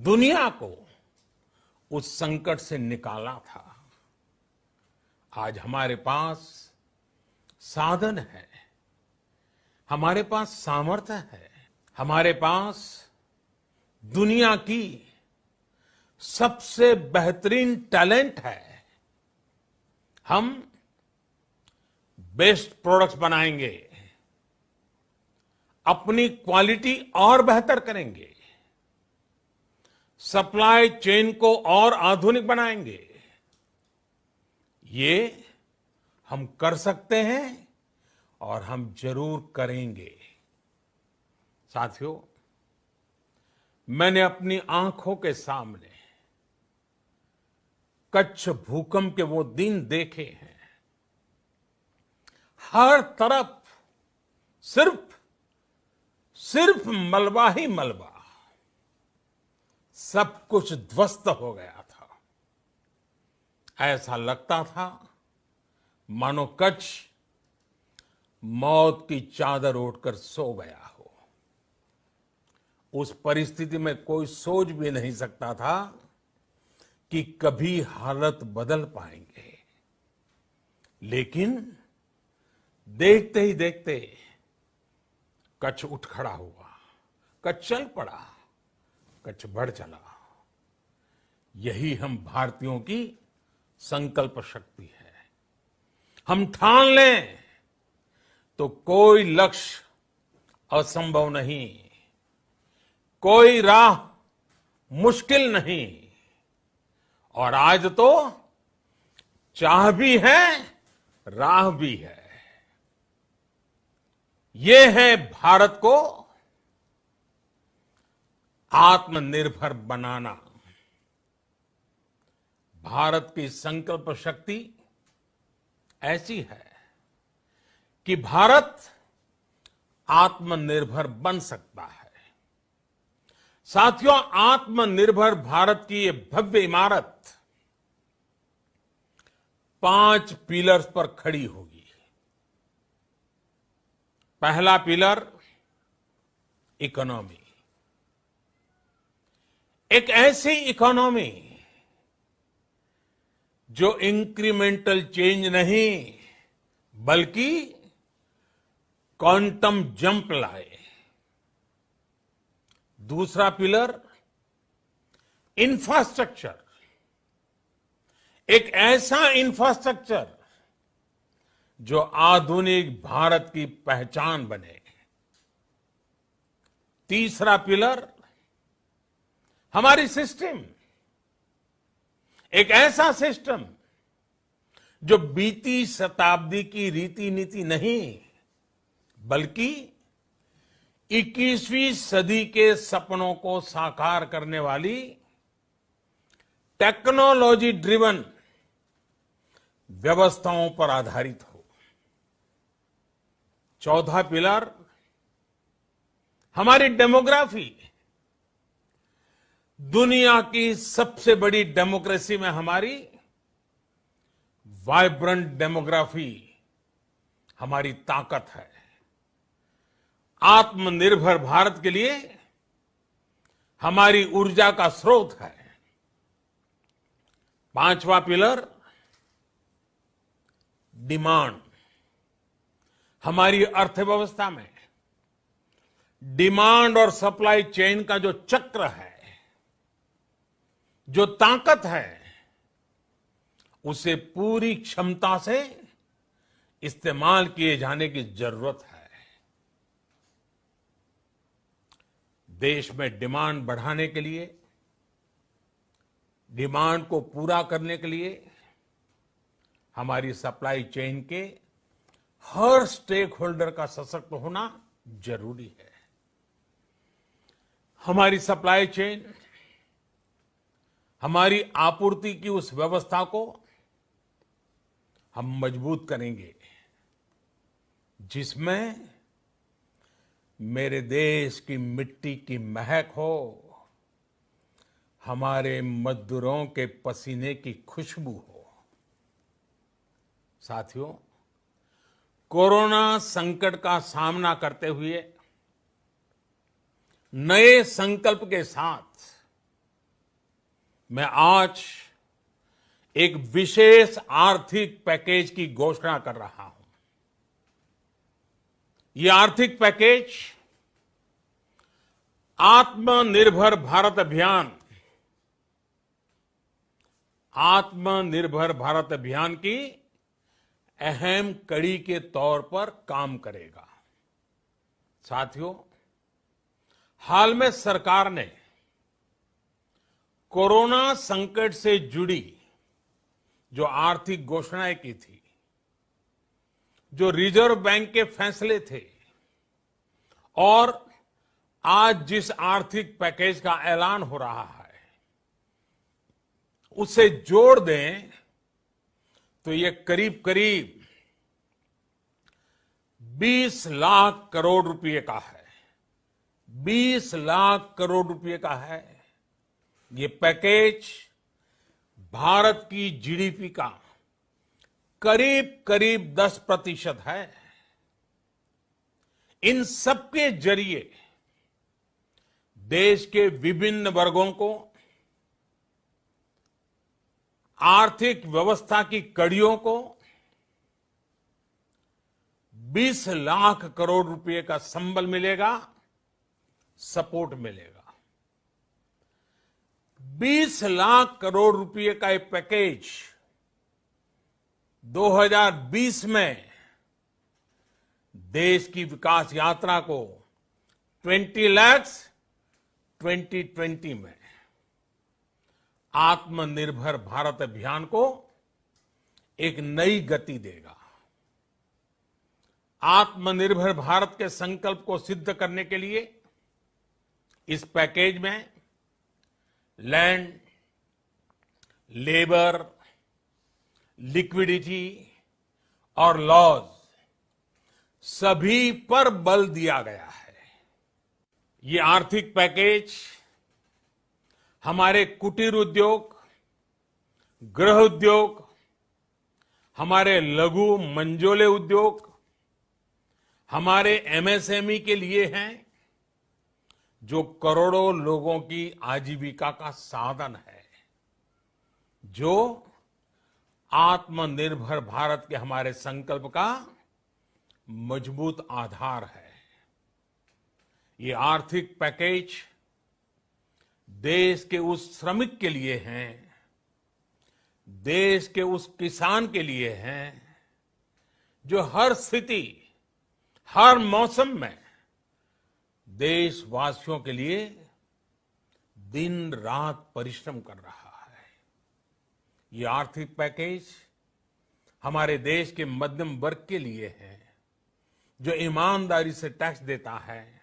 दुनिया को उस संकट से निकाला था। आज हमारे पास साधन है, हमारे पास सामर्थ्य है, हमारे पास दुनिया की सबसे बेहतरीन टैलेंट है। हम बेस्ट प्रोडक्ट्स बनाएंगे, अपनी क्वालिटी और बेहतर करेंगे, सप्लाई चेन को और आधुनिक बनाएंगे। ये हम कर सकते हैं और हम जरूर करेंगे। साथियों, मैंने अपनी आंखों के सामने कच्छ भूकंप के वो दिन देखे हैं। हर तरफ सिर्फ मलबा ही मलबा, सब कुछ ध्वस्त हो गया था। ऐसा लगता था मानो कच्छ मौत की चादर ओढ़कर सो गया हो। उस परिस्थिति में कोई सोच भी नहीं सकता था कि कभी हालत बदल पाएंगे। लेकिन देखते ही देखते कच्छ उठ खड़ा हुआ, कच्छ चल पड़ा, कच्छ बढ़ चला। यही हम भारतीयों की संकल्प शक्ति है। हम ठान लें तो कोई लक्ष्य असंभव नहीं, कोई राह मुश्किल नहीं। और आज तो चाह भी है, राह भी है। ये है भारत को आत्मनिर्भर बनाना। भारत की संकल्प शक्ति ऐसी है कि भारत आत्मनिर्भर बन सकता है। साथियों, आत्मनिर्भर भारत की ये भव्य इमारत 5 पिलर्स पर खड़ी होगी। पहला पिलर इकोनॉमी। एक ऐसी इकोनॉमी जो इंक्रीमेंटल चेंज नहीं बल्कि क्वांटम जंप लाए। दूसरा पिलर इंफ्रास्ट्रक्चर। एक ऐसा इंफ्रास्ट्रक्चर जो आधुनिक भारत की पहचान बने। तीसरा पिलर हमारी सिस्टम। एक ऐसा सिस्टम जो बीती शताब्दी की रीति नीति नहीं बल्कि 21वीं सदी के सपनों को साकार करने वाली टेक्नोलॉजी ड्रिवन व्यवस्थाओं पर आधारित हो। चौथा पिलर हमारी डेमोग्राफी। दुनिया की सबसे बड़ी डेमोक्रेसी में हमारी वाइब्रेंट डेमोग्राफी हमारी ताकत है। आत्मनिर्भर भारत के लिए हमारी ऊर्जा का स्रोत है। पांचवा पिलर डिमांड। हमारी अर्थव्यवस्था में डिमांड और सप्लाई चेन का जो चक्र है, जो ताकत है, उसे पूरी क्षमता से इस्तेमाल किए जाने की जरूरत है। देश में डिमांड बढ़ाने के लिए, डिमांड को पूरा करने के लिए हमारी सप्लाई चेन के हर स्टेक होल्डर का सशक्त होना जरूरी है। हमारी सप्लाई चेन, हमारी आपूर्ति की उस व्यवस्था को हम मजबूत करेंगे जिसमें मेरे देश की मिट्टी की महक हो, हमारे मजदूरों के पसीने की खुशबू हो। साथियों, कोरोना संकट का सामना करते हुए नए संकल्प के साथ मैं आज एक विशेष आर्थिक पैकेज की घोषणा कर रहा हूं। ये आर्थिक पैकेज आत्मनिर्भर भारत अभियान की अहम कड़ी के तौर पर काम करेगा। साथियों, हाल में सरकार ने कोरोना संकट से जुड़ी जो आर्थिक घोषणाएं की थी, जो रिजर्व बैंक के फैसले थे और आज जिस आर्थिक पैकेज का ऐलान हो रहा है, उसे जोड़ दें तो ये करीब करीब 20 लाख करोड़ रुपए का है। 20 लाख करोड़ रुपए का है। ये पैकेज भारत की जीडीपी का करीब करीब 10% है। इन सबके जरिए देश के विभिन्न वर्गों को आर्थिक व्यवस्था की कड़ियों को 20 लाख करोड़ रुपए का संबल मिलेगा, सपोर्ट मिलेगा। 20 लाख करोड़ रुपए का एक पैकेज 2020 में देश की विकास यात्रा को 20 लाख 2020 में आत्मनिर्भर भारत अभियान को एक नई गति देगा। आत्मनिर्भर भारत के संकल्प को सिद्ध करने के लिए इस पैकेज में लैंड, लेबर, लिक्विडिटी और लॉज सभी पर बल दिया गया है। ये आर्थिक पैकेज हमारे कुटीर उद्योग, गृह उद्योग, हमारे लघु मंझोले उद्योग, हमारे एमएसएमई के लिए हैं, जो करोड़ों लोगों की आजीविका का साधन है, जो आत्मनिर्भर भारत के हमारे संकल्प का मजबूत आधार है। ये आर्थिक पैकेज देश के उस श्रमिक के लिए हैं, देश के उस किसान के लिए हैं, जो हर स्थिति, हर मौसम में देशवासियों के लिए दिन रात परिश्रम कर रहा है। ये आर्थिक पैकेज हमारे देश के मध्यम वर्ग के लिए है, जो ईमानदारी से टैक्स देता है,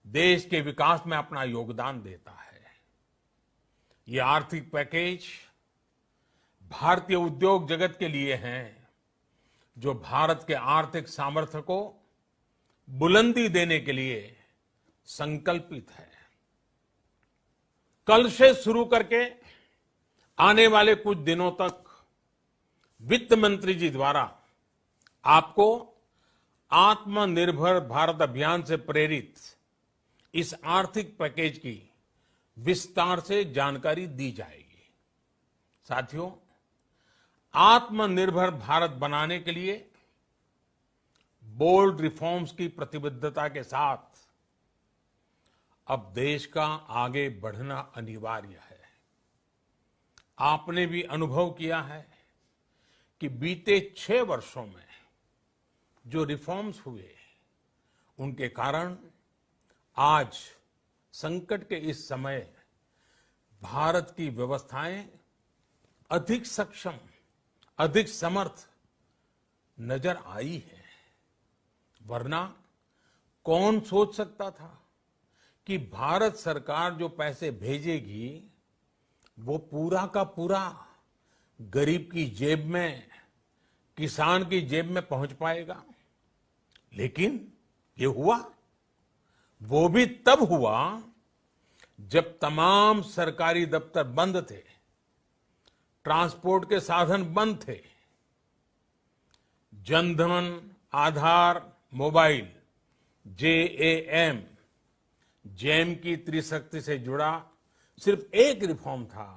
देश के विकास में अपना योगदान देता है। ये आर्थिक पैकेज भारतीय उद्योग जगत के लिए है, जो भारत के आर्थिक सामर्थ्य को बुलंदी देने के लिए संकल्पित है। कल से शुरू करके आने वाले कुछ दिनों तक वित्त मंत्री जी द्वारा आपको आत्मनिर्भर भारत अभियान से प्रेरित इस आर्थिक पैकेज की विस्तार से जानकारी दी जाएगी। साथियों, आत्मनिर्भर भारत बनाने के लिए बोल्ड रिफॉर्म्स की प्रतिबद्धता के साथ अब देश का आगे बढ़ना अनिवार्य है। आपने भी अनुभव किया है कि बीते 6 वर्षों में जो रिफॉर्म्स हुए, उनके कारण आज संकट के इस समय भारत की व्यवस्थाएं अधिक सक्षम, अधिक समर्थ नजर आई है। वरना कौन सोच सकता था कि भारत सरकार जो पैसे भेजेगी वो पूरा का पूरा गरीब की जेब में, किसान की जेब में पहुंच पाएगा। लेकिन ये हुआ। वो भी तब हुआ जब तमाम सरकारी दफ्तर बंद थे, ट्रांसपोर्ट के साधन बंद थे। जनधन, आधार, मोबाइल, जेएम की त्रिशक्ति से जुड़ा सिर्फ एक रिफॉर्म था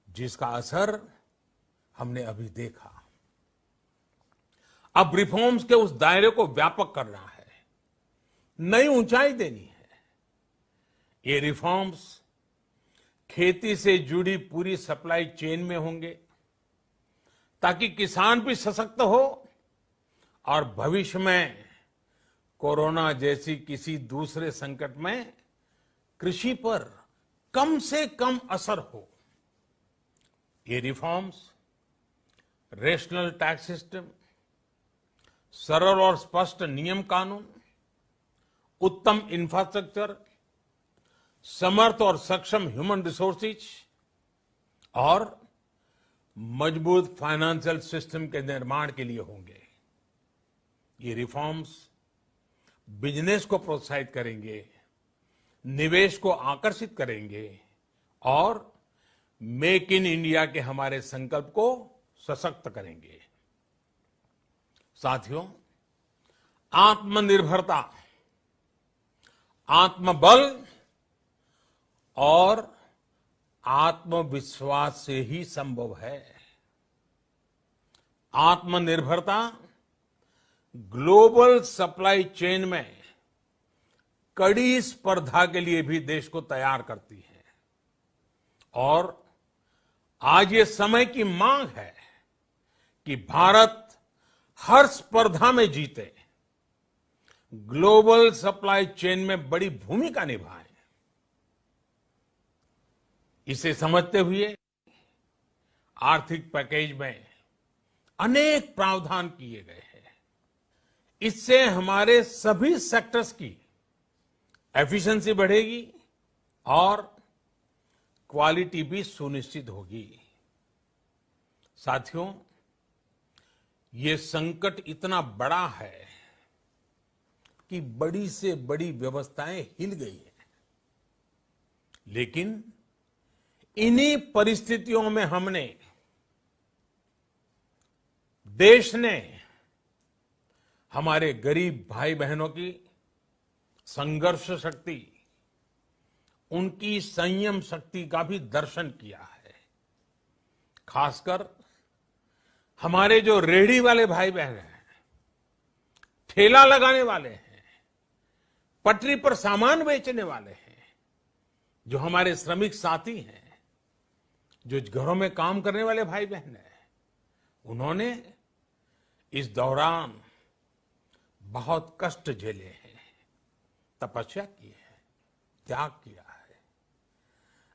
जिसका असर हमने अभी देखा। अब रिफॉर्म्स के उस दायरे को व्यापक करना है, नई ऊंचाई देनी है। ये रिफॉर्म्स खेती से जुड़ी पूरी सप्लाई चेन में होंगे ताकि किसान भी सशक्त हो और भविष्य में कोरोना जैसी किसी दूसरे संकट में कृषि पर कम से कम असर हो। ये रिफॉर्म्स रेशनल टैक्स सिस्टम, सरल और स्पष्ट नियम कानून, उत्तम इंफ्रास्ट्रक्चर, समर्थ और सक्षम ह्यूमन रिसोर्सेज और मजबूत फाइनेंशियल सिस्टम के निर्माण के लिए होंगे। ये रिफॉर्म्स बिजनेस को प्रोत्साहित करेंगे, निवेश को आकर्षित करेंगे और मेक इन इंडिया के हमारे संकल्प को सशक्त करेंगे। साथियों, आत्मनिर्भरता, आत्मबल और आत्मविश्वास से ही संभव है। आत्मनिर्भरता ग्लोबल सप्लाई चेन में कड़ी स्पर्धा के लिए भी देश को तैयार करती है और आज ये समय की मांग है कि भारत हर स्पर्धा में जीते, ग्लोबल सप्लाई चेन में बड़ी भूमिका निभाए। इसे समझते हुए आर्थिक पैकेज में अनेक प्रावधान किए गए हैं। इससे हमारे सभी सेक्टर्स की एफिशिएंसी बढ़ेगी और क्वालिटी भी सुनिश्चित होगी। साथियों, ये संकट इतना बड़ा है कि बड़ी से बड़ी व्यवस्थाएं हिल गई हैं, लेकिन इन्हीं परिस्थितियों में हमने, देश ने हमारे गरीब भाई बहनों की संघर्ष शक्ति, उनकी संयम शक्ति का भी दर्शन किया है। खासकर हमारे जो रेहड़ी वाले भाई बहन हैं, ठेला लगाने वाले हैं, पटरी पर सामान बेचने वाले हैं, जो हमारे श्रमिक साथी हैं, जो घरों में काम करने वाले भाई बहन हैं, उन्होंने इस दौरान बहुत कष्ट झेले हैं, तपस्या की है, त्याग किया है।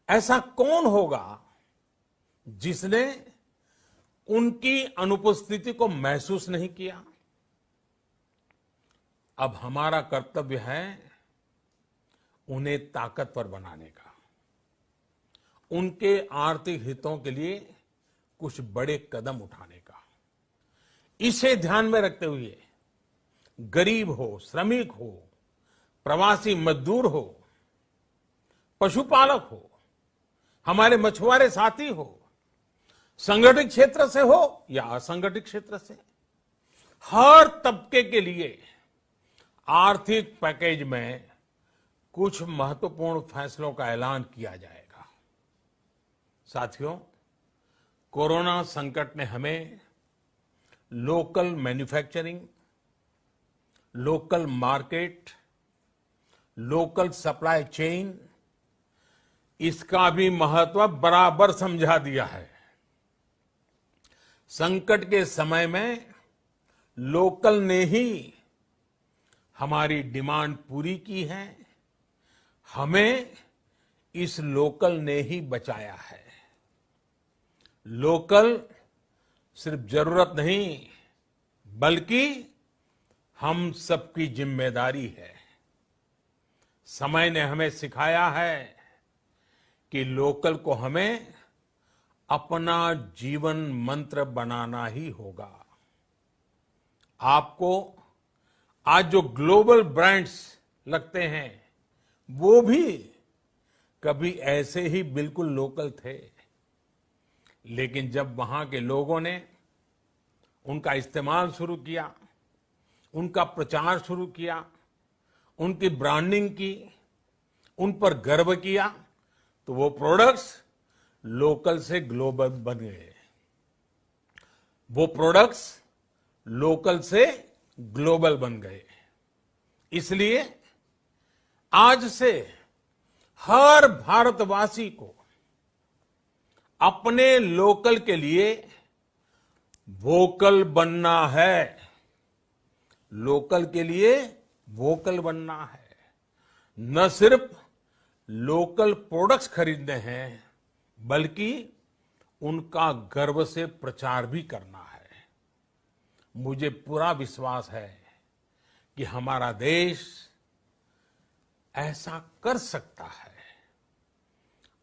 ऐसा कौन होगा जिसने उनकी अनुपस्थिति को महसूस नहीं किया? अब हमारा कर्तव्य है उन्हें ताकतवर बनाने का, उनके आर्थिक हितों के लिए कुछ बड़े कदम उठाने का। इसे ध्यान में रखते हुए गरीब हो, श्रमिक हो, प्रवासी मजदूर हो, पशुपालक हो, हमारे मछुआरे साथी हो, संगठित क्षेत्र से हो या असंगठित क्षेत्र से, हर तबके के लिए आर्थिक पैकेज में कुछ महत्वपूर्ण फैसलों का ऐलान किया जाएगा। साथियों, कोरोना संकट ने हमें local manufacturing, local market, local supply chain, इसका भी महत्व बराबर समझा दिया है। संकट के समय में लोकल ने ही हमारी डिमांड पूरी की है, हमें इस लोकल ने ही बचाया है। लोकल सिर्फ जरूरत नहीं, बल्कि हम सबकी जिम्मेदारी है। समय ने हमें सिखाया है कि लोकल को हमें अपना जीवन मंत्र बनाना ही होगा। आपको आज जो ग्लोबल ब्रांड्स लगते हैं, वो भी कभी ऐसे ही बिल्कुल लोकल थे, लेकिन जब वहां के लोगों ने उनका इस्तेमाल शुरू किया, उनका प्रचार शुरू किया, उनकी ब्रांडिंग की, उन पर गर्व किया, तो वो प्रोडक्ट्स लोकल से ग्लोबल बन गए। वो प्रोडक्ट्स लोकल से ग्लोबल बन गए। इसलिए आज से हर भारतवासी को अपने लोकल के लिए वोकल बनना है। लोकल के लिए वोकल बनना है। न सिर्फ लोकल प्रोडक्ट्स खरीदने हैं, बल्कि उनका गर्व से प्रचार भी करना है। मुझे पूरा विश्वास है कि हमारा देश ऐसा कर सकता है।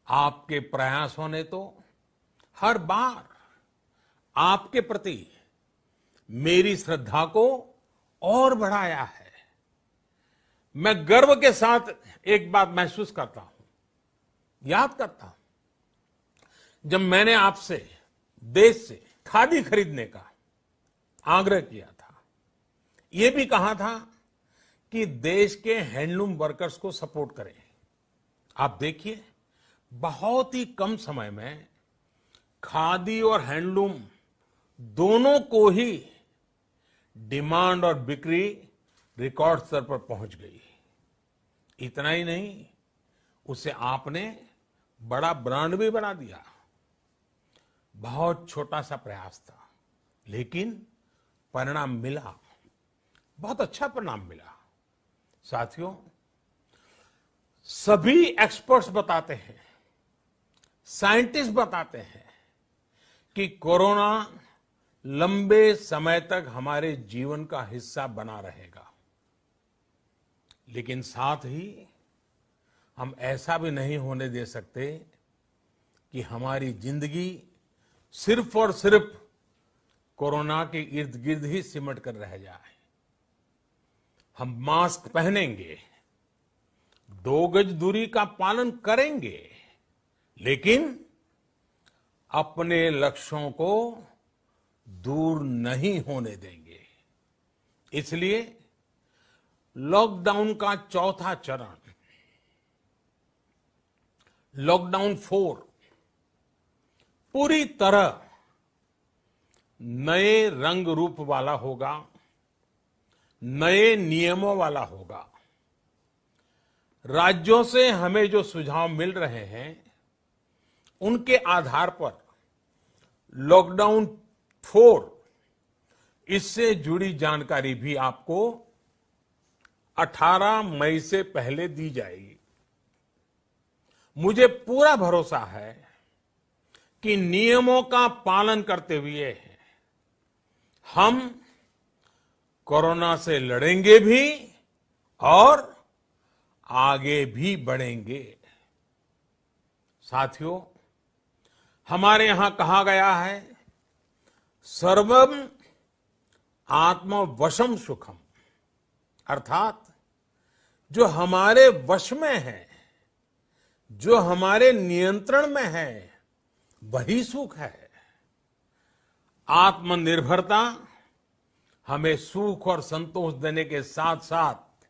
आपके प्रयासों ने तो हर बार आपके प्रति मेरी श्रद्धा को और बढ़ाया है। मैं गर्व के साथ एक बात महसूस करता हूं, याद करता हूं, जब मैंने आपसे देश से खादी खरीदने का आग्रह किया था। यह भी कहा था कि देश के हैंडलूम वर्कर्स को सपोर्ट करें। आप देखिए, बहुत ही कम समय में खादी और हैंडलूम दोनों को ही डिमांड और बिक्री रिकॉर्ड स्तर पर पहुंच गई। इतना ही नहीं, उसे आपने बड़ा ब्रांड भी बना दिया। बहुत छोटा सा प्रयास था, लेकिन परिणाम मिला, बहुत अच्छा परिणाम मिला। साथियों, सभी एक्सपर्ट्स बताते हैं, साइंटिस्ट बताते हैं कि कोरोना लंबे समय तक हमारे जीवन का हिस्सा बना रहेगा। लेकिन साथ ही हम ऐसा भी नहीं होने दे सकते कि हमारी जिंदगी सिर्फ और सिर्फ कोरोना के इर्द गिर्द ही सिमट कर रह जाए। हम मास्क पहनेंगे, 2 गज दूरी का पालन करेंगे, लेकिन अपने लक्ष्यों को दूर नहीं होने देंगे। इसलिए लॉकडाउन का चौथा चरण, लॉकडाउन 4, पूरी तरह नए रंग रूप वाला होगा, नए नियमों वाला होगा। राज्यों से हमें जो सुझाव मिल रहे हैं, उनके आधार पर लॉकडाउन 4, इससे जुड़ी जानकारी भी आपको 18 मई से पहले दी जाएगी। मुझे पूरा भरोसा है कि नियमों का पालन करते हुए हम कोरोना से लड़ेंगे भी और आगे भी बढ़ेंगे। साथियों, हमारे यहां कहा गया है, सर्वम आत्मवशम सुखम, अर्थात जो हमारे वश में है, जो हमारे नियंत्रण में है, वही सुख है। आत्मनिर्भरता हमें सुख और संतोष देने के साथ साथ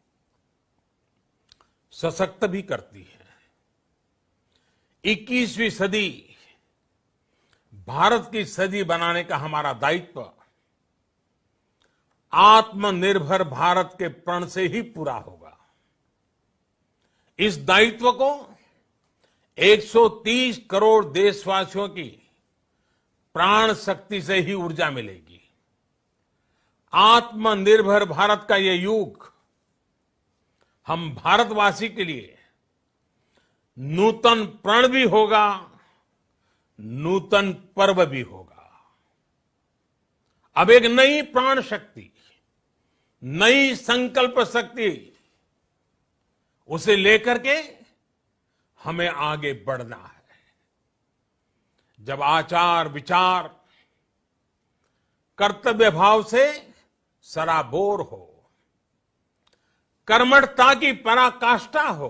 सशक्त भी करती है। 21वीं सदी भारत की सदी बनाने का हमारा दायित्व आत्मनिर्भर भारत के प्रण से ही पूरा होगा। इस दायित्व को 130 करोड़ देशवासियों की प्राण शक्ति से ही ऊर्जा मिलेगी। आत्मनिर्भर भारत का ये युग हम भारतवासी के लिए नूतन प्रण भी होगा, नूतन पर्व भी होगा। अब एक नई प्राण शक्ति, नई संकल्प शक्ति, उसे लेकर के हमें आगे बढ़ना है। जब आचार विचार कर्तव्य भाव से सराबोर हो, कर्मठता की पराकाष्ठा हो,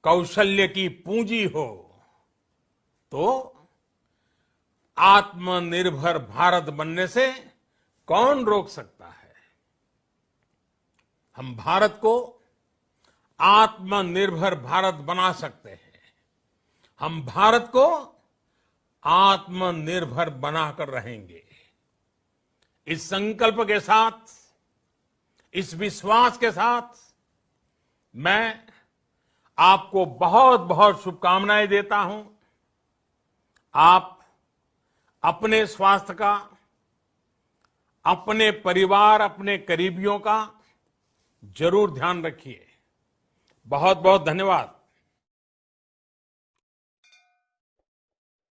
कौशल्य की पूंजी हो, तो आत्मनिर्भर भारत बनने से कौन रोक सकता है। हम भारत को आत्मनिर्भर भारत बना सकते हैं। हम भारत को आत्मनिर्भर बनाकर रहेंगे। इस संकल्प के साथ, इस विश्वास के साथ मैं आपको बहुत बहुत शुभकामनाएं देता हूं। आप अपने स्वास्थ्य का, अपने परिवार, अपने करीबियों का जरूर ध्यान रखिए। बहुत बहुत धन्यवाद।